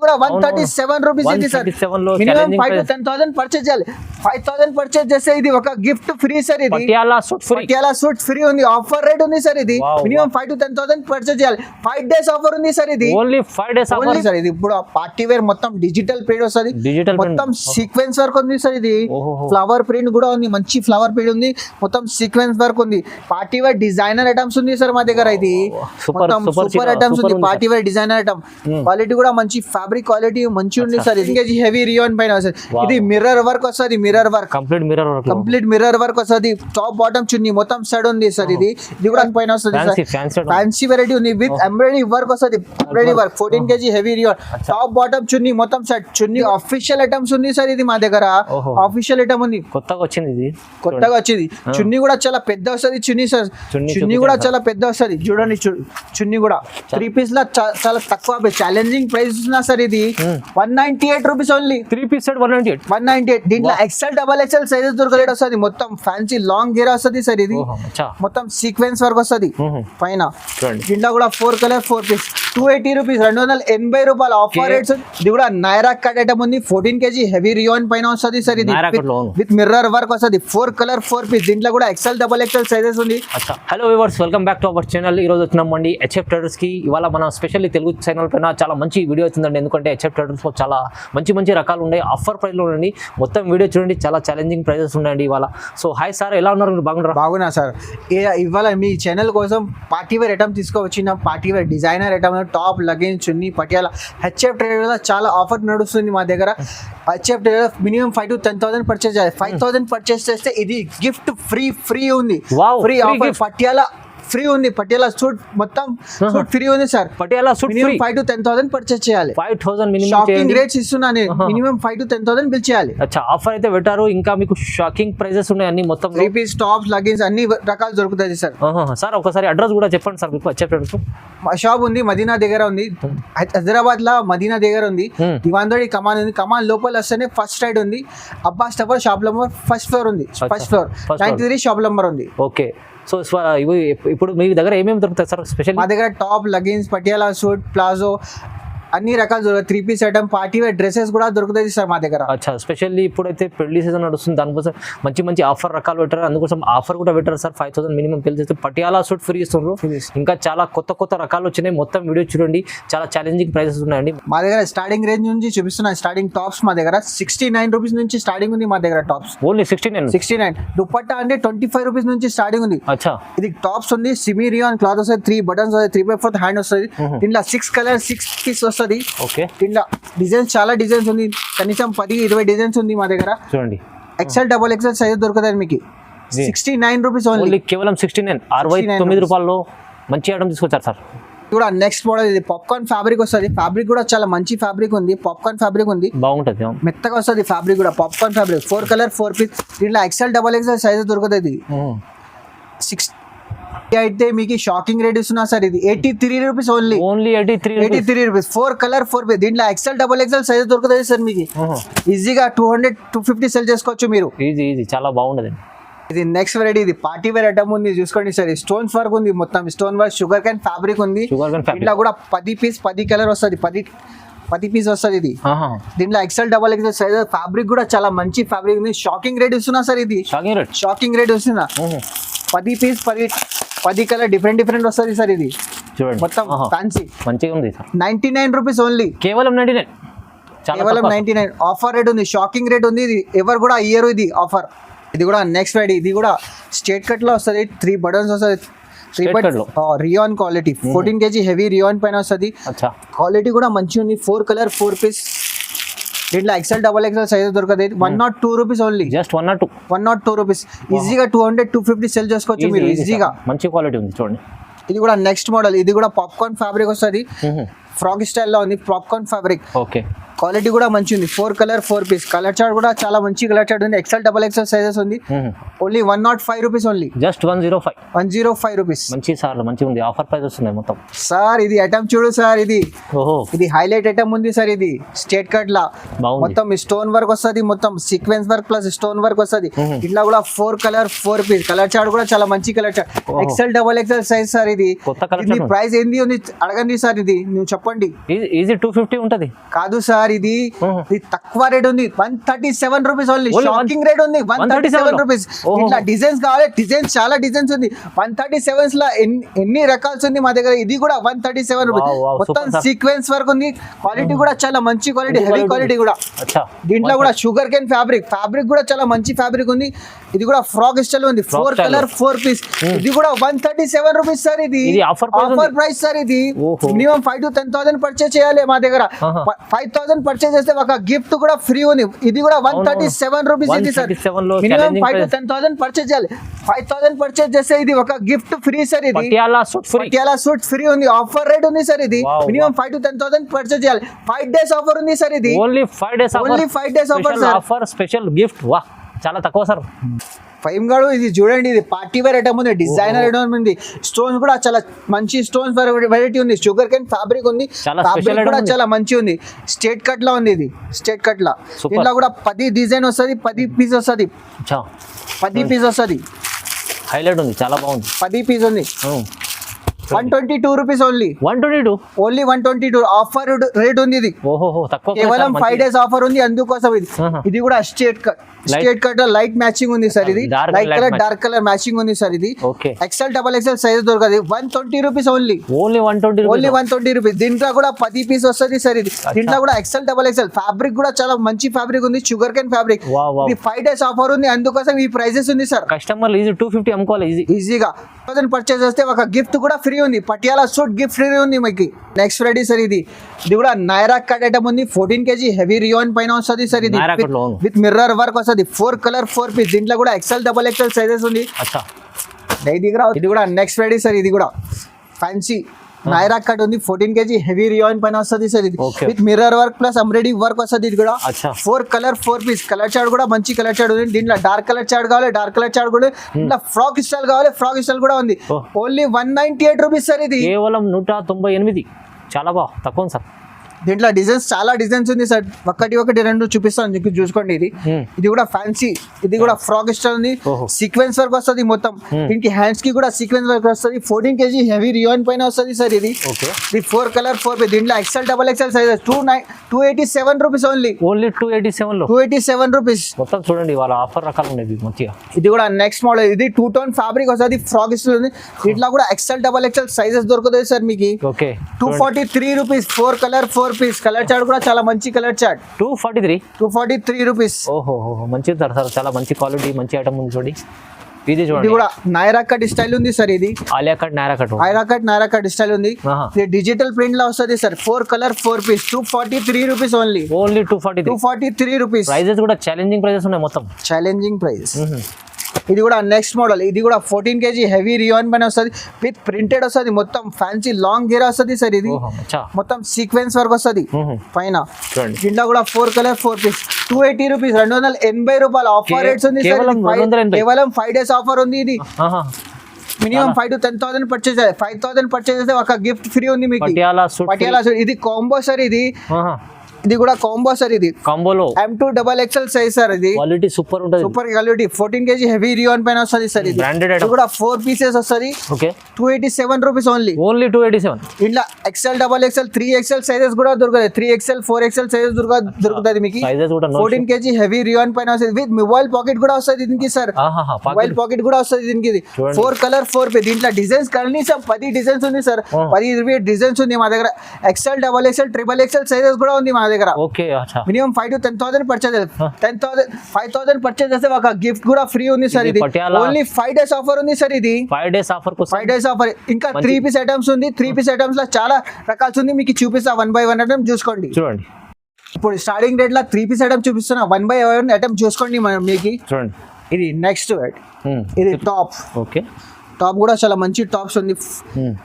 కూడా 137 రూపీస్ ఇది sir. Minimum 5 to 10,000 purchase చేయాలి. 5,000 పర్చేజ్ చేస్తే ఇది ఒక గిఫ్ట్ ఫ్రీ సార్. ఇది పటియాలా సూట్ ఫ్రీ ఉంది. ఆఫర్ రేట్ ఉంది సార్. ఇది మినిమం 5 to 10,000 పర్చేజ్ చేయాలి. 5 days ఆఫర్ ఉంది సార్. ఇది ఓన్లీ 5 days ఆఫర్ సార్. ఇది ఇప్పుడు పార్టీ వేర్ మొత్తం డిజిటల్ ప్రింట్ వస్తుంది. మొత్తం సీక్వెన్స్ వర్క్ ఉంది సార్. ఇది ఫ్లవర్ ప్రింట్ కూడా ఉంది. మంచి ఫ్లవర్ ప్రింట్ ఉంది. మొత్తం సీక్వెన్స్ వర్క్ ఉంది. పార్టీ వేర్ డిజైనర్ ఐటమ్స్ ఉంది సార్ మా దగ్గర. ఇది మొత్తం సూపర్ ఐటమ్స్ ఉంది. Party wear designer item quality కూడా మంచి ఫ్యాబ్రిక్ క్వాలిటీ మంచి ఉంది సార్. ఇది హెవీ రియాన్ పైన సార్. ఇది మిర్రర్ వర్క్ వస్తుంది. Mirror work complete mirror work వస్తుంది. టాప్ బాటమ్ చున్నీ మొత్తం సెట్ ఉంది సార్. ఇది కూడా పైన వస్తుంది సార్. ఫ్యాన్సీ వెరైటీ ఉంది విత్ ఎంబ్రాయిడరీ వర్క్ వస్తుంది. Embroidery work 14 kg heavy rayon. Top bottom chunni మొత్తం సెట్. చున్నీ అఫీషియల్ ఐటమ్స్ ఉంది సార్. ఇది మా దగ్గర అఫీషియల్ ఐటమ్ ఉంది. కొత్తగా వచ్చింది. చున్నీ కూడా చాలా పెద్ద వస్తుంది. చున్నీ సార్. చున్నీ కూడా చాలా పెద్ద వస్తుంది. చూడండి చున్నీ కూడా 3 పీస్ లా చాలా తక్కువ ఛాలెంజింగ్ ప్రైస్ ఉన్నా సార్. ఇది 198 రూపీస్ ఓన్లీ. 3 piece set 198. దీంట్లో XL XXL సైజెస్ దొరకలేట్ వస్తుంది. మొత్తం ఫ్యాన్సీ లాంగ్ గేర్ వస్తుంది సార్. ఇది మొత్తం సీక్వెన్స్ వర్క్ వస్తుంది పైన. దీంట్లో కూడా 4 కలర్ 4 పీస్ 280 రూపీస్ 280 రూపాయలు ఆఫర్ రేట్స్. ఇది కూడా నైరా కట్ ఐటమ్ ఉంది. 14 kg హెవీ రియాన్ పైన వస్తుంది సార్. ఇది విత్ మిర్రర్ వర్క్ వస్తుంది. 4 కలర్ 4 పీస్. దీంట్లో కూడా XL XXL సైజెస్ ఉంది. Hello viewers, welcome back to our channel. ఈ రోజు వచ్చినామండి HF ట్రేడర్స్ కి. ఇవాళ మన స్పెషల్లీ తెలుగు ఛానల్ పైన చాలా మంచి వీడియో వచ్చిందండి. ఎందుకంటే HF ట్రేడర్స్ లో చాలా మంచి రకాలు ఉన్నాయి. ఆఫర్ ప్రైస్ లో ఉండండి. మొత్తం వీడియో చూడండి. చాలా ఛాలెంజింగ్ ప్రైజెస్ ఉన్నాయండి ఇవాళ. సో హాయ్ సార్, ఎలా ఉన్నారు? బాగున్నా సార్. ఇవాళ మీ ఛానల్ కోసం పార్టీ వేర్ ఐటమ్ తీసుకువచ్చిన. Party wear designer item top luggage chunni Patiala. HF trader చాలా ఆఫర్ నడుస్తుంది మా దగ్గర. HF trader minimum 5 to 10,000 purchase చేయాలి. 5,000 పర్చేజ్ చేస్తే ఇది గిఫ్ట్ ఫ్రీ ఉంది. Free offer. పటియాలా ఫ్రీ ఉంది. పటియాలా సూట్ మొత్తం సూట్ ఫ్రీ ఉంది sir. Patiala suit minimum 5 to 10,000 purchase చేయాలి. 5,000 మినిమం. షాకింగ్ రేట్స్ ఇస్తున్నాను. మినిమం 5 to 10,000 బిల్ చేయాలి. అచ్చా, ఆఫర్ అయితే పెట్టారు. ఇంకా మీకు షాకింగ్ ప్రైజెస్ ఉన్నాయి అన్ని. మొత్తం 3 పీస్ టాప్స్ లగేజ్ అన్ని రకాలు దొరుకుతాయి సార్. సార్ ఒకసారి అడ్రస్ కూడా చెప్పండి సార్. మీకు HF ట్రేడర్స్ మా షాప్ ఉంది మదీనా దగ్గర ఉంది. హైదరాబాద్ లో మదీనా దగ్గర ఉంది. దివాన్దోడి కమాన్ ఉంది. కమాన్ లోపల వస్తేనే ఫస్ట్ సైడ్ ఉంది. Abbas tower shop number first floor ఉంది. ఫస్ట్ ఫ్లోర్ 93 షాప్ నంబర్ ఉంది. ఓకే. సో ఇప్పుడు మీ దగ్గర ఏమేమి దొరుకుతాయి సార్ స్పెషల్? మా దగ్గర top leggings Patiala suit palazzo అన్ని రకాలు దొరుకుతాయి. 3 piece item party wear dresses కూడా దొరుకుతాయి సార్ మా దగ్గర. అచ్చా, స్పెషల్లీ ఇప్పుడైతే పెళ్లి సీజన్ నడుస్తుంది. దానికోసం మంచి ఆఫర్ రకాలు పెట్టారు. అందుకోసం ఆఫర్ కూడా పెట్టారు సార్. 5,000 మినిమం బిల్ చేస్తే పటియాలా సూట్ ఫ్రీ ఇస్తున్నారు. ఇంకా చాలా కొత్త రకాలు వచ్చినాయి. మొత్తం వీడియో చూడండి. చాలా ఛాలెంజింగ్ ప్రైసెస్ ఉన్నాయండి మా దగ్గర. స్టార్టింగ్ రేంజ్ నుంచి చూపిస్తున్నాయి. స్టార్టింగ్ టాప్స్ మా దగ్గర 69 రూపీస్ నుంచి స్టార్టింగ్ ఉంది మా దగ్గర. Tops only 69. దుపట్టా అంటే 25 రూపీస్ నుంచి స్టార్టింగ్ ఉంది. అచ్చా, ఇది టాప్స్ ఉంది. సిమీ రియాన్ క్లాత్ వస్తుంది. 3 బటన్స్ వస్తాయి. 3/4 హ్యాండ్ వస్తుంది. దీంట్లో 6 కలర్ 6 పీస్ వస్తుంది. ఓకే. దీంట్లో డిజైన్స్ చాలా డిజైన్స్ ఉంది. కనీసం 10-20 డిజైన్స్ ఉంది మా దగ్గర. చూడండి, XL XXL సైజ్ దొరుకుతుంది మీకు. 69 రూపీస్ ఓన్లీ. కేవలం 69. 69 రూపాయల్లో మంచి ఐటమ్ తీసుకొచ్చారు సార్. కూడా నెక్స్ట్ మోడల్ ఇది పాప్కార్న్ ఫ్యాబ్రిక్ వస్తుంది. ఫ్యాబ్రిక్ కూడా చాలా మంచి ఫ్యాబ్రిక్ ఉంది. పాప్కార్న్ ఫ్యాబ్రిక్ ఉంది. బాగుంటది, మెత్తగా వస్తుంది ఫ్యాబ్రిక్ కూడా. Popcorn fabric 4 colour 4 piece. దీంట్లో XL XXL సైజ్ దొరుకుతుంది. 6 అయితే మీకు షాకింగ్ రేట్ ఇస్తున్నా సార్. ఇది 83 rupees only. 83 rupees 4 colour 4 piece. దీంట్లో XL XXL సైజ్ దొరుకుతుంది సార్ మీకు. ఈజీగా 200-250 సెల్ చేసుకోవచ్చు మీరు. ఈజీ చాలా బాగుంటది. ఇది నెక్స్ట్ వెరైటీ. ఇది పార్టీ వేర్ ఐటమ్ ఉంది. చూసుకోండి సార్. స్టోన్స్ వర్క్ ఉంది. మొత్తం stone work sugar cane fabric ఉంది. ఇట్లా కూడా 10 పీస్ 10 కలర్ వస్తుంది. 10 పీస్ వస్తుంది ఇది. దీంట్లో XL XXL సైజ్. ఫ్యాబ్రిక్ కూడా చాలా మంచి ఫ్యాబ్రిక్ ఉంది. షాకింగ్ రేట్ ఇస్తున్నా సార్. ఇది షాకింగ్ రేట్ ఇస్తున్నా. 10 పీస్ 10 కలర్ డిఫరెంట్ వస్తుంది సార్. ఇది చూడండి మొత్తం ఫ్యాన్సీ మంచిగా ఉంది. 99 రూపీస్ ఓన్లీ. కేవలం 99. ఆఫర్ రేట్ ఉంది. షాకింగ్ రేట్ ఉంది. ఇది ఎవరు కూడా ఇయ్యరు ఇది ఆఫర్. ఇది కూడా నెక్స్ట్ వెరైటీ. ఇది కూడా స్ట్రేట్ కట్ లో వస్తుంది. 3 బటన్స్ వస్తుంది. Rayon quality 14 kg heavy rayon పైన వస్తుంది. క్వాలిటీ కూడా మంచిగా ఉంది. 4 కలర్ 4 పీస్. దీంట్లో XL XXL సైజ్ దొరకదు. 102 రూపీస్ ఓన్లీ. Just 102 rupees. ఈజీగా 200-250 సెల్ చేసుకోవచ్చు మీరు ఈజీగా. మంచి క్వాలిటీ ఉంది చూడండి. ఇది కూడా నెక్స్ట్ మోడల్. ఇది కూడా పాప్కార్న్ ఫ్యాబ్రిక్ వస్తుంది. ఫ్రాక్ స్టైల్ లో ఉంది. Popcorn fabric. ఓకే. క్వాలిటీ కూడా మంచి ఉంది. 4 కలర్ 4 పీస్. కలర్ చార్ట్ కూడా చాలా మంచి కలర్ చార్ట్ ఉంది. ఎక్సెల్ డబల్ ఎక్సెల్ సైజెస్ ఉంది. Only 105 rupees only. Just 105 rupees. మంచి సార్ మంచిగా ఉంది. ఆఫర్ ప్రైస్ వస్తున్నాయి మొత్తం. సార్ ఇది ఐటమ్ చూడు సార్, ఇది ఓహో ఇది హైలైట్ ఐటమ్ ఉంది సార్. ఇది స్టేట్ కట్ లా బాగుంది. మొత్తం స్టోన్ వర్క్ వస్తుంది, మొత్తం sequence work plus stone work వస్తుంది. ఇట్లా కూడా 4 కలర్ 4 పీస్. కలర్ చార్ట్ కూడా చాలా మంచి colour chart. XL double XL size sir. ఇది కొత్త కలర్ ఇది ప్రైస్ ఏంది ఉంది అడగండి సార్. ఇది నువ్వు చెప్పండి. ఈజీ 250 ఉంటది. కాదు సార్, ఇది తక్కువ రేట్ ఉంది. 137 రూపీస్ ఓన్లీ. షాకింగ్ రేట్ ఉంది 137 రూపీస్. ఇట్లా డిజైన్స్ కావాలి, డిజైన్స్ చాలా డిజైన్స్ ఉంది. 137 లో ఎన్ని రకాల్స్ ఉంది మా దగ్గర. ఇది కూడా 137 రూపీస్. మొత్తం సీక్వెన్స్ వర్క్ ఉంది. క్వాలిటీ కూడా చాలా మంచి క్వాలిటీ, హెవీ క్వాలిటీ కూడా. దీంట్లో కూడా షుగర్ కేన్ ఫ్యాబ్రిక్ కూడా చాలా మంచి ఫ్యాబ్రిక్ ఉంది. ఇది కూడా ఫ్రాక్ స్టైల్ ఉంది. 4 కలర్ 4 పీస్. ఇది కూడా 137 రూపీస్ సార్. ఇది ఆఫర్ ప్రైస్ సార్. ఇది మినిమం 5 to 10,000 పర్చేస్ చేయాలి మా దగ్గర. 5,000 పర్చేస్ చేస్తే ఒక గిఫ్ట్ కూడా ఫ్రీ ఉంది. ఇది కూడా 137 రూపీస్. ఇది సార్ మినిమం 5 to 10,000 పర్చేస్ చేయాలి. 5,000 పర్చేస్ చేస్తే ఇది ఒక గిఫ్ట్ ఫ్రీ సార్. ఇది పటియాలా సూట్ ఫ్రీ ఉంది. ఆఫర్ రేట్ ఉంది సార్. ఇది మినిమం 5 to 10,000 పర్చేస్ చేయాలి. 5 days ఆఫర్ ఉంది సార్. ఇది only 5 days offer sir. Offer special gift. వా చాలా తక్కువ సార్. ఫైమ్ గాడు ఇది చూడండి. ఇది పార్టీ వేర్ ఐటమ్ ఉంది, డిజైనర్ ఐటమ్ ఉంది. స్టోన్స్ కూడా చాలా మంచి స్టోన్స్ వెరైటీ ఉంది. షుగర్ కేన్ ఫ్యాబ్రిక్ ఉంది. ఫ్యాబ్రిక్ కూడా చాలా మంచి ఉంది. స్టేట్ కట్ లా ఉంది. ఇది స్టేట్ కట్ లా. ఇంట్లో కూడా 10 డిజైన్ వస్తుంది, 10 పీస్ వస్తుంది. 10 పీస్ వస్తుంది. హైలైట్ ఉంది, చాలా బాగుంది. 10 పీస్ ఉంది. 122 రూపీస్ ఓన్లీ. 122 ఆఫర్ రేట్ ఉంది. ఇది కేవలం 5 days ఆఫర్ ఉంది, అందుకోసం ఇది. ఇది కూడా స్టేట్ కట్ లైట్ మ్యాచింగ్ ఉంది సార్. ఇది light colour dark colour matching ఉంది సార్. ఇది ఎక్సెల్ డబల్ ఎక్సెల్ సైజ్ దొరకదు. 120 రూపీస్ ఓన్లీ. 120 రూపీస్. దీంట్లో కూడా 10 పీస్ వస్తుంది సార్. ఇది దీంట్లో కూడా ఎక్సెల్ డబల్ ఎక్సెల్ ఫ్యాబ్రిక్ కూడా చాలా మంచి ఫ్యాబ్రిక్ ఉంది. Sugar cane fabric. ఇది 5 days ఆఫర్ ఉంది, అందుకోసం ఈ ప్రైజెస్ ఉంది సార్. కస్టమర్ 250 అమ్ముకోవాలి ఈజీగా. 1000 పర్చేస్ చేస్తే ఒక గిఫ్ట్ కూడా ఫ్రీ ఉంది. పటియాలా సూట్ గిఫ్ట్ ఫ్రీ ఉంది మీకు. Next Friday sir. ఇది కూడా నైరా కట్ ఐటమ్ ఉంది. 14 kg హెవీ రియోన్ పైన వస్తుంది సార్. ఇది విత్ మిర్రర్ వర్క్ వస్తుంది. 4 కలర్ 4 పీస్. దీంట్లో కూడా ఎక్సెల్ డబల్ ఎక్సెల్ సైజెస్ ఉంది. ఇది కూడా నెక్స్ట్ ఫ్రైడే సార్. ఇది కూడా ఫ్యాన్సీ నైరా కట్ ఉంది. 14 kg హెవీ రియోన్ పైన వస్తుంది సార్. ఇది with mirror work plus embroidery work వస్తుంది. ఇది కూడా 4 కలర్ 4 పీస్. కలర్ చార్ట్ కూడా మంచి కలర్ చార్ట్ ఉంది. దీంట్లో డార్క్ కలర్ చార్ట్ కావాలి, డార్క్ కలర్ చార్ట్ కూడా. దీంట్లో ఫ్రాక్ స్టైల్ కావాలి, ఫ్రాక్ స్టైల్ కూడా ఉంది. Only 198 rupees sir. ఇది కేవలం 198. చాలా బాగా తక్కువ సార్. దీంట్లో డిజైన్స్ చాలా డిజైన్స్ ఉంది సార్. ఒకటి రెండు చూపిస్తాను, చూసుకోండి. ఇది కూడా ఫ్యాన్సీ. ఇది కూడా ఫ్రాక్ స్టైల్ ఉంది. సీక్వెన్స్ వర్క్ వస్తుంది మొత్తం. దీనికి హ్యాండ్స్ కి కూడా సీక్వెన్స్ వర్క్ వస్తుంది. 14 kg హెవీ రియోన్ పైన వస్తుంది సార్. ఇది 4 కలర్ 4 పీస్. దీంట్లో XL double XL sizes 287 rupees only. 287 rupees. మొత్తం చూడండి, వాళ్ళ ఆఫర్ రకాలు ఉన్నాయి మంచిగా. ఇది కూడా నెక్స్ట్ మోడల్. ఇది 2 టోన్ ఫ్యాబ్రిక్ వస్తుంది. ఫ్రాక్ స్టైల్ ఉంది. దీంట్లో కూడా ఎక్సెల్ డబల్ ఎక్సెల్ సైజెస్ దొరుకుతాయి సార్ మీకు. 243 rupees. 4 colour 4 piece. Colour chart కూడా చాలా మంచి కలర్ చార్ట్. 243 రూపీస్. ఓహో మంచిది సార్. చాలా మంచి క్వాలిటీ, మంచి ఐటమ్ ఉంది చూడండి. ఇది కూడా నైరా కట్ స్టైల్ ఉంది సార్. ఇది Alia cut Naira cut style ఉంది. ఇది డిజిటల్ ప్రింట్ లో వస్తుంది sir. 4 colour 4 piece. 243 rupees only. 243 rupees. Prices కూడా ఛాలెంజింగ్ ప్రైజెస్ ఉన్నాయి మొత్తం. Challenging price. ఇది కూడా నెక్స్ట్ మోడల్. ఇది కూడా 14 kg హెవీ రియాన్ పైన వస్తుంది. విత్ ప్రింటెడ్ వస్తుంది. మొత్తం ఫ్యాన్సీ లాంగ్ గేర్ వస్తుంది సార్. ఇది మొత్తం సీక్వెన్స్ వర్క్ వస్తుంది పైన. దీంట్లో కూడా 4 కలర్ 4 పీస్. 280 రూపీస్. 280 రూపాయలు ఆఫర్ రేట్స్ ఉంది సార్. కేవలం 5 days ఆఫర్ ఉంది. ఇది మినిమం 5 to 10,000 పర్చేస్ చేయాలి. 5,000 పర్చేస్ చేస్తే ఒక గిఫ్ట్ ఫ్రీ ఉంది మీకు. పటియాలా సూట్. ఇది కాంబో సార్. ఇది కూడా కాంబో సార్. ఇది కాంబోలో M2 double XL size sir. ఇది క్వాలిటీ సూపర్ ఉంటుంది. Super quality. 14 kg heavy rayon పైన వస్తుంది సార్. ఇది బ్రాండెడ్ కూడా 4 పీసెస్ వస్తుంది. 287 రూపీస్ ఓన్లీ. 287. ఇట్లా XL double XL 3XL sizes కూడా దొరుకుతాయి. 3XL 4XL సైజెస్ దొరుకుతుంది మీకు. 14 kg హెవీ రియాన్ పైన వస్తుంది. విత్ మొబైల్ పాకెట్ కూడా వస్తుంది దీనికి సార్. మొబైల్ పాకెట్ కూడా వస్తుంది దీనికి. 4 కలర్ 4 పీస్. దీంట్లో డిజైన్స్ కనీసం 10 డిజైన్స్ ఉంది సార్. 10 డిజైన్స్ ఉంది మా దగ్గర. XL double XL triple XL sizes కూడా ఉంది మా దగ్గర. Minimum 5 to 10,000 purchase. 5,000 పర్చేజ్ చేస్తే ఒక గిఫ్ట్ కూడా ఫ్రీ ఉంది సార్. ఇది ఓన్లీ 5 days ఆఫర్ ఉంది సార్. ఇది 5 days ఆఫర్. ఇంకా 3 పీస్ ఐటమ్స్ ఉంది. 3 పీస్ ఐటమ్స్ లో చాలా రకాలు ఉంది. మీకు చూపిస్తా 1 by 1 ఐటమ్ చూసుకోండి. చూడండి, ఇప్పుడు స్టార్టింగ్ రేట్ లో 3 పీస్ ఐటమ్ చూపిస్తున్నా. 1 by 1 ఐటమ్ చూసుకోండి మీకు. చూడండి, ఇది నెక్స్ట్. ఇది టాప్. టాప్ కూడా చాలా మంచి టాప్స్ ఉంది,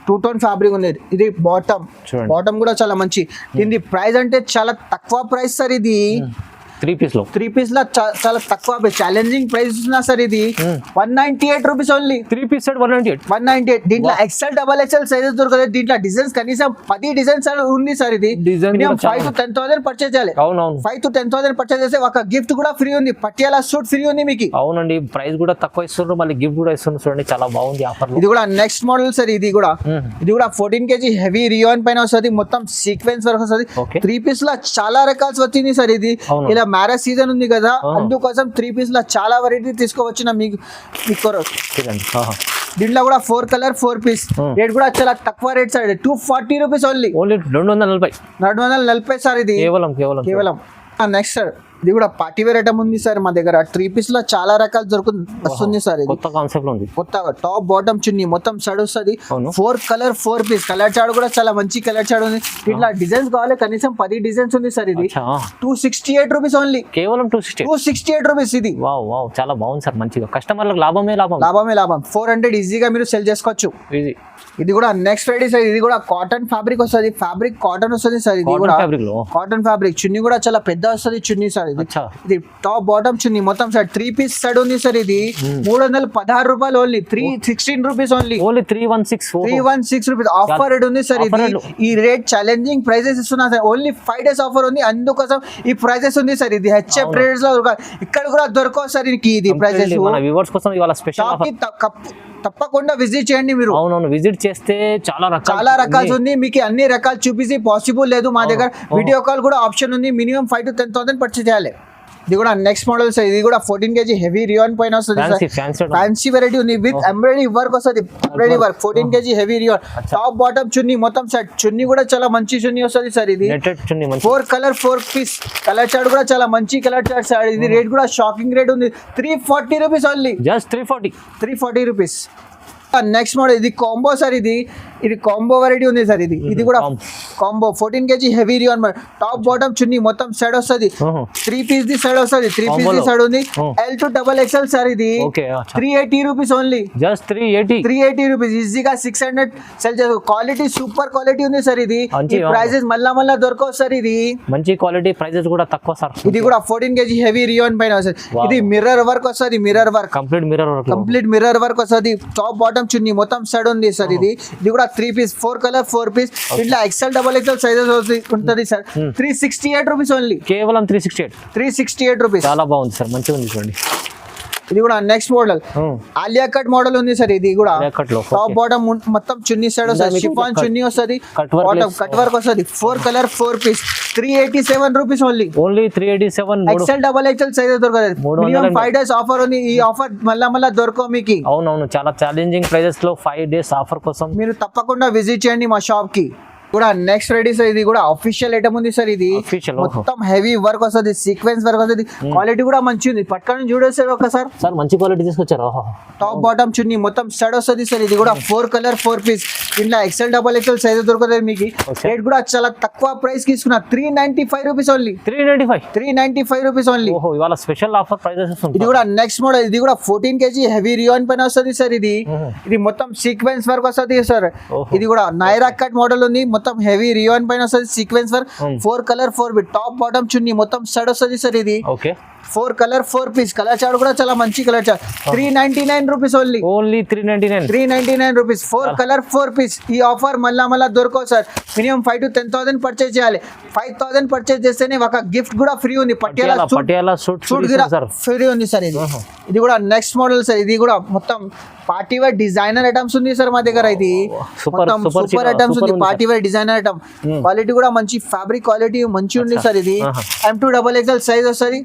2 టోన్ ఫ్యాబ్రిక్ ఉంది. ఇది బాటమ్, చూడండి. బాటమ్ కూడా చాలా మంచి. దీని ప్రైస్ అంటే చాలా తక్కువ ప్రైస్ సార్. ఇది 3 పీస్ లో చాలా తక్కువ ఛాలెంజింగ్ ప్రైస్ ఉన్నా సార్. ఇది 198 రూపీస్ ఓన్లీ. 3 piece set 198. దీంట్లో ఎక్సెల్ డబల్ ఎక్సెల్ సైజెస్ దొరకలేదు. దీంట్లో డిజైన్స్ కనీసం 10 డిజైన్స్ ఉంది సార్. ఇది మినిమం 5 to 10,000 పర్చేజ్ చేయాలి. 5 to 10,000 పర్చేజ్ చేస్తే ఒక గిఫ్ట్ కూడా ఫ్రీ ఉంది, పటియాలా సూట్ ఫ్రీ ఉంది మీకు. అవునండి, ప్రైస్ కూడా తక్కువ ఇస్తున్నారు, మళ్ళీ గిఫ్ట్ కూడా ఇస్తున్నారు. చూడండి చాలా బాగుంది ఆఫర్. ఇది కూడా నెక్స్ట్ మోడల్ సార్. ఇది కూడా 14 kg హెవీ రియాన్ పైన వస్తుంది, మొత్తం సీక్వెన్స్ వర్క్ వస్తుంది. 3 పీస్ లో చాలా రకాల్స్ వచ్చింది సార్. ఇది ఇలా మ్యారేజ్ సీజన్ ఉంది కదా, అందుకోసం 3 పీస్ లో చాలా వెరైటీ తీసుకోవచ్చిన మీకు. దీంట్లో కూడా 4 కలర్ 4 పీస్. రేట్ కూడా చాలా తక్కువ rate sir. 240 rupees only. 240 sir. ఇది కేవలం. నెక్స్ట్ సార్, ఇది కూడా పార్టీ వేర్ ఐటమ్ ఉంది సార్ మా దగ్గర. 3 పీస్ లో చాలా రకాలు వస్తుంది సార్. ఇది కొత్త కాన్సెప్ట్ లో ఉంది. కొత్తగా టాప్ బాటమ్ చున్నీ మొత్తం షర్ట్ వస్తుంది. 4 కలర్ 4 పీస్. కలర్ చార్ట్ కూడా చాలా మంచి కలర్ చార్ట్ ఉంది. ఇట్లా డిజైన్స్ కావాలి, కనీసం 10 డిజైన్స్ ఉంది సార్. ఇది 268 రూపీస్ ఓన్లీ. కేవలం 268 రూపీస్. ఇది చాలా బాగుంది సార్. మంచిగా కస్టమర్లకు లాభమే లాభం. 400 ఈజీగా మీరు సెల్ చేసుకోవచ్చు. ఇది కూడా నెక్స్ట్ ఫ్రైడే సార్. ఇది కూడా కాటన్ ఫ్యాబ్రిక్ వస్తుంది, ఫ్యాబ్రిక్ కాటన్ వస్తుంది సార్. ఇది కూడా కాటన్ ఫ్యాబ్రిక్. చున్నీ కూడా చాలా పెద్ద వస్తుంది చున్నీ సార్. ఇది టాప్ బాటమ్ చున్నీ మొత్తం సార్. 3 పీస్ సెట్ ఉంది సార్. ఇది 316 రూపాయలు only. 316 rupees only. 316 rupees offer rate ఉంది సార్. ఇది ఈ రేట్ ఛాలెంజింగ్ ప్రైజెస్ ఇస్తున్నా సార్. ఓన్లీ 5 days ఆఫర్ ఉంది, అందుకోసం ఈ ప్రైజెస్ ఉంది సార్. ఇది హెచ్ఎఫ్ ట్రేడర్స్ లో ఇక్కడ కూడా దొరకవు సార్. ఇది ప్రైజెస్ తప్పకుండా విజిట్ చేయండి మీరు. అవునవును, విజిట్ చేస్తే చాలా రకాలు ఉంది. మీకు అన్ని రకాలు చూపించి పాసిబుల్ లేదు మా దగ్గర. వీడియో కాల్ కూడా ఆప్షన్ ఉంది. మినిమం 5 to 10,000 పర్చేజ్ చేయాలి. ఇది కూడా నెక్స్ట్ మోడల్ సార్. ఇది కూడా 14 kg హెవీ రియాన్ పైన వస్తుంది. ఫ్యాన్సీ వెరైటీ ఉంది విత్ ఎంబ్రాయిడరీ వర్క్ వస్తుంది. Embroidery work 14 kg heavy rayon. Top bottom chunni మొత్తం సెట్. చున్నీ కూడా చాలా మంచి చున్నీ వస్తుంది సార్. ఇది 4 కలర్ 4 పీస్. కలర్ చార్ట్ కూడా చాలా మంచి కలర్ చార్ట్ సార్. ఇది రేట్ కూడా షాకింగ్ రేట్ ఉంది. 340 rupees only. Just 340 rupees. Next model ఇది కాంబో సార్. ఇది కాంబో వెరైటీ ఉంది సార్. ఇది కూడా combo 14 kg heavy rayon. Top bottom chunni మొత్తం సెట్ వస్తుంది. 3 పీస్ ది సెట్ వస్తుంది. 3 పీస్ ది సెట్ ఉంది. L to XXL sir. ఇది 380 రూపీస్ ఓన్లీ. Just 380 rupees. ఈజీగా 600 సెల్ చేస్తారు. క్వాలిటీ సూపర్ క్వాలిటీ ఉంది సార్. ఇది ప్రైజెస్ మళ్ళా దొరకవు సార్. ఇది మంచి క్వాలిటీ, ప్రైజెస్ కూడా తక్కువ సార్. ఇది కూడా 14 kg హెవీ రియాన్ పైన సార్. ఇది మిర్రర్ వర్క్ వస్తుంది. కంప్లీట్ మిర్రర్ వర్క్ వస్తుంది. టాప్ బాటమ్ చున్నీ మొత్తం సెట్ ఉంది సార్. ఇది కూడా 3 పీస్ 4 కలర్ 4 పీస్. ఇట్లా XL XXL సైజెస్ ఉంటుంది సార్. 368 rupees only. కేవలం 368 రూపీస్. చాలా బాగుంది సార్, మంచిగా ఉంది చూడండి. ఇది కూడా next model Alia cut model ఉంది సార్. ఇది కూడా టాప్ బాటమ్ మొత్తం చున్నీ సైడ్ వస్తుంది. షిఫాన్ చున్నీ వస్తుంది. బాటమ్ కట్ వర్క్ వస్తుంది. 4 colour 4 piece. 387 rupees only. 387. XL XXL size దొరకదు. మినిమం 5 days ఆఫర్ ఉంది. ఈ ఆఫర్ మళ్ళా దొరకవు మీకు. అవునవును, చాలా ఛాలెంజింగ్ ప్రైజెస్ లో 5 days ఆఫర్ కోసం మీరు తప్పకుండా విజిట్ చేయండి మా షాప్ కి. కూడా నెక్స్ట్ రెడీ సార్. ఇది కూడా అఫీషియల్ ఐటమ్ ఉంది సార్. ఇది మొత్తం హెవీ వర్క్ వస్తుంది, సీక్వెన్స్ వర్క్ వస్తుంది. క్వాలిటీ కూడా మంచి ఉంది. పట్టుకొని చూడేసారు ఒకసారి సార్, మంచి క్వాలిటీ తీసుకొచ్చారు. టాప్ బాటమ్ చున్నీ మొత్తం సెట్ వస్తుంది సార్. ఇది కూడా 4 కలర్ 4 పీస్. ఇంట్లో XL XXL సైజ్ దొరకదు మీకు. రేట్ కూడా చాలా తక్కువ ప్రైస్ కి ఇస్తున్నా. 395 రూపీస్ ఓన్లీ. 395 rupees only. ఇవాళ స్పెషల్ ఆఫర్ ప్రైజెస్. ఇది కూడా నెక్స్ట్ మోడల్. ఇది కూడా 14 kg హెవీ రియాన్ పైన వస్తుంది సార్. ఇది మొత్తం సీక్వెన్స్ వర్క్ వస్తుంది సార్. ఇది కూడా నైరా కట్ మోడల్ ఉంది. మొత్తం హెవీ రియాన్ పైన వస్తుంది. Sequence work 4 colour 4 piece. Top bottom chunni మొత్తం సెట్ వస్తుంది సార్. ఇది 4 కలర్ 4 పీస్. కలర్ చార్ట్ కూడా చాలా మంచి colour chart. 399 rupees only. 399 rupees. 4 colour 4 piece. ఈ ఆఫర్ మళ్ళా దొరకవు సార్. మినిమం 5 to 10,000 పర్చేజ్ చేయాలి. 5,000 పర్చేజ్ చేస్తేనే ఒక గిఫ్ట్ కూడా ఫ్రీ ఉంది. పటియాలా సూట్ ఫ్రీ ఉంది సార్. ఇది కూడా నెక్స్ట్ మోడల్ సార్. ఇది కూడా మొత్తం పార్టీ వేర్ డిజైనర్ ఐటమ్స్ ఉంది సార్ మా దగ్గర. ఇది మొత్తం సూపర్ ఐటమ్స్ ఉంది. Party wear designer item. Quality కూడా మంచి, ఫ్యాబ్రిక్ క్వాలిటీ మంచి ఉంది సార్. ఇది M2 XXL సైజ్ వస్తుంది.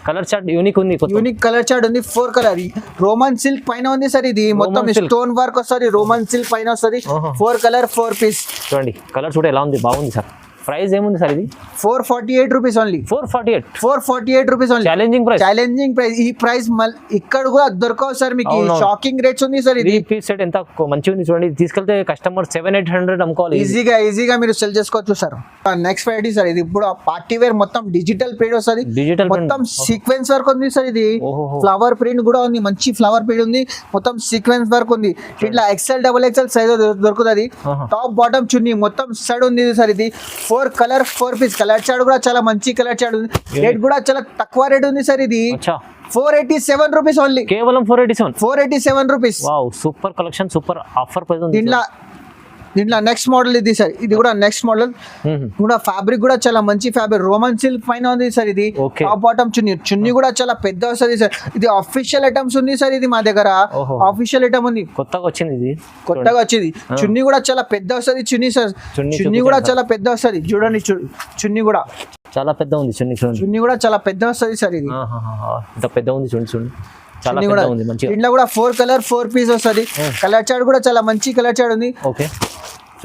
కలర్ చార్ట్ యూనిక్ ఉంది. యూనిక్ కలర్ చార్ట్ ఉంది. 4 కలర్ రోమన్ సిల్క్ పైన ఉంది సార్. ఇది మొత్తం స్టోన్ వర్క్ వస్తుంది. రోమన్ సిల్క్ పైన వస్తుంది. 4 కలర్ 4 పీస్. చూడండి కలర్ చూడ ఎలా ఉంది, బాగుంది సార్. ప్రైస్ ఏముంది సార్ ఇది? 448 rupees only. 448. 448 rupees only. Challenging price. Challenging price. ఈ ప్రైస్ ఇక్కడ కూడా దొరకవు సార్ మీకు. షాకింగ్ రేట్స్ ఉంది సార్. ఇది పీస్ సెట్ ఎంత మంచిగా ఉంది చూడండి. ఇది తీసుకెళ్తే కస్టమర్ 700-800 అమ్ముకోవాలి. ఈజీగా మీరు సెల్ చేసుకోవచ్చు సార్. Next variety sir. ఇది ఇప్పుడు పార్టీ వేర్ మొత్తం డిజిటల్ ప్రింట్ వస్తుంది. డిజిటల్ మొత్తం సీక్వెన్స్ వర్క్ ఉంది సార్. ఇది ఫ్లవర్ ప్రింట్ కూడా ఉంది. మంచి ఫ్లవర్ ప్రింట్ ఉంది. మొత్తం సీక్వెన్స్ వర్క్ ఉంది. ఇట్లా XL XXL సైజ్ దొరుకుతుంది. టాప్ బాటమ్ చున్నీ మొత్తం సెడ్ ఉంది సార్. ఇది 4 కలర్ 4 పీస్. కలర్ చార్ట్ కూడా చాలా మంచి కలర్ చార్ట్ ఉంది. రేట్ కూడా చాలా తక్కువ రేట్ ఉంది సార్. ఇది 487 రూపీస్ ఓన్లీ. కేవలం 487 rupees. Wow, super collection, super offer price ఉంది. దీంట్లో నెక్స్ట్ మోడల్ ఇది సార్. ఇది కూడా నెక్స్ట్ మోడల్ కూడా. ఫ్యాబ్రిక్ కూడా చాలా మంచి ఫ్యాబ్రిక్. రోమన్ సిల్క్ పైన ఉంది సార్. ఇది టాప్ బాటమ్ చున్నీ కూడా చాలా పెద్ద వస్తుంది సార్. ఇది అఫీషియల్ ఐటమ్స్ ఉంది సార్. ఇది మా దగ్గర అఫీషియల్ ఐటమ్ ఉంది. కొత్తగా వచ్చింది ఇది. చున్నీ కూడా చాలా పెద్ద వస్తుంది. చున్నీ సార్. చున్నీ కూడా చాలా పెద్ద వస్తుంది. చూడండి చున్నీ కూడా చాలా పెద్ద ఉంది. చున్నీ కూడా చాలా పెద్ద వస్తుంది సార్. ఇది ఇంత పెద్ద ఉంది చూడండి. చాలా పెద్ద ఉంది. మంచిగా. ఇంట్లో కూడా 4 కలర్ 4 పీస్ వస్తుంది. కలర్ చార్ట్ కూడా చాలా మంచి కలర్ చార్ట్ ఉంది. Okay.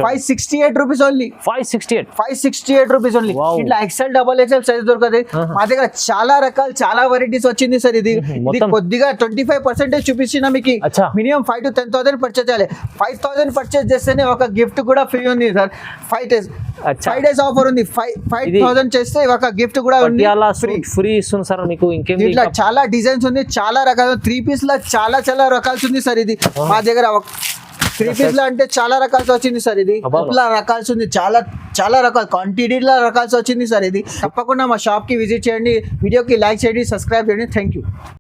568 rupees only. 568 rupees only. ఇట్లా XL XXL సైజ్ దొరుకుతుంది. మా దగ్గర చాలా రకాలు చాలా వెరైటీస్ వచ్చింది సార్. ఇది కొద్దిగా 25% చూపిస్తున్నా మీకు. మినిమం 5 to 10,000 పర్చేజ్ చేయాలి. 5,000 పర్చేజ్ చేస్తేనే ఒక గిఫ్ట్ కూడా ఫ్రీ ఉంది సార్. 5 days ఆఫర్ ఉంది. 5,000 చేస్తే ఒక గిఫ్ట్ కూడా ఉంది. ఫ్రీ ఇస్తుంది సార్ మీకు. ఇంకేం ఇట్లా చాలా డిజైన్స్ ఉంది. చాలా రకాలు 3 పీస్ లా చాలా రకాలు ఉంది సార్. ఇది మా దగ్గర 3 పీస్ లో అంటే చాలా రకాలు వచ్చింది సార్. ఇది ఇట్లా రకాల్సి ఉంది. చాలా రకాల క్వాంటిటీలో రకాల్సి వచ్చింది సార్. ఇది తప్పకుండా మా షాప్ కి విజిట్ చేయండి. వీడియోకి లైక్ చేయండి, సబ్స్క్రైబ్ చేయండి. Thank you.